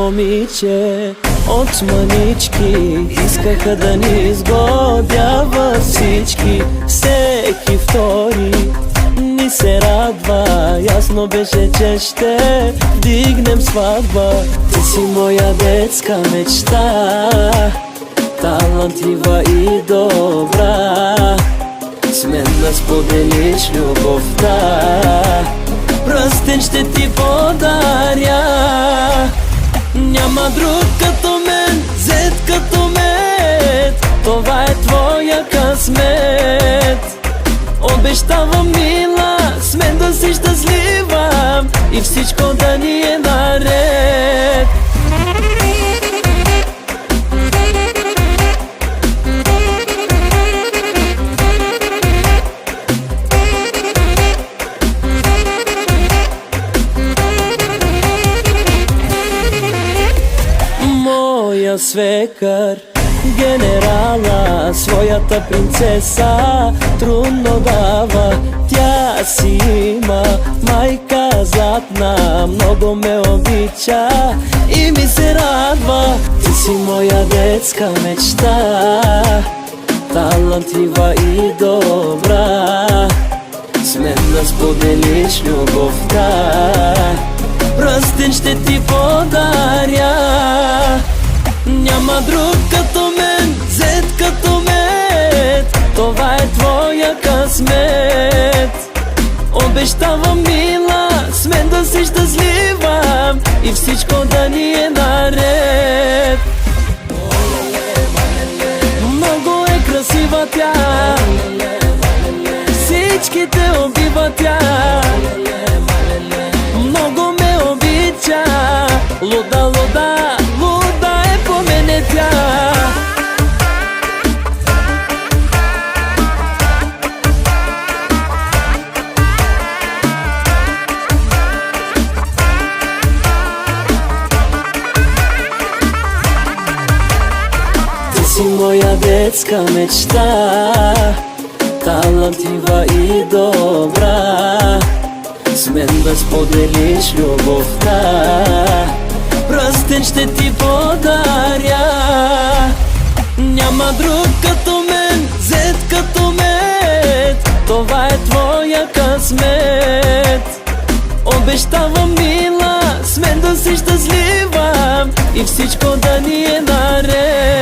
момиче от манички искаха да ни изгодяват всички. Всеки втори ни се радва, ясно беше, че ще дигнем сватба. Ти си моя детска мечта, талантлива и добра. С мен да споделиш любовта, пръстен ще ти подаря. Няма друг като мен, зет като мен, това е твоя късмет. Обещавам, мила, с мен да си щастлива и всичко да ни е наред. Моя свекър, генерала, своята принцеса трудно дава. Тя си има майка златна, много ме обича и ми се радва. Ти си моя детска мечта, талантлива и добра. С мен да споделиш любовта, пръстен ще ти подаря. Няма друг като мен, зет като мен, това е твоя късмет. Обещавам, мила, с мен да си щастлива и всичко да ни е наред. Много е красива тя, всичките убива тя. Много ме обича, луда, луда, луда е по мене тя. Ти си моя детска мечта, талантлива и добра. С мен да споделиш любовта, пръстен ще ти подаря. Няма друг като мен, зет като мен, това е твоя късмет. Обещавам, мила, с мен да си щастлива и всичко да ни е наред.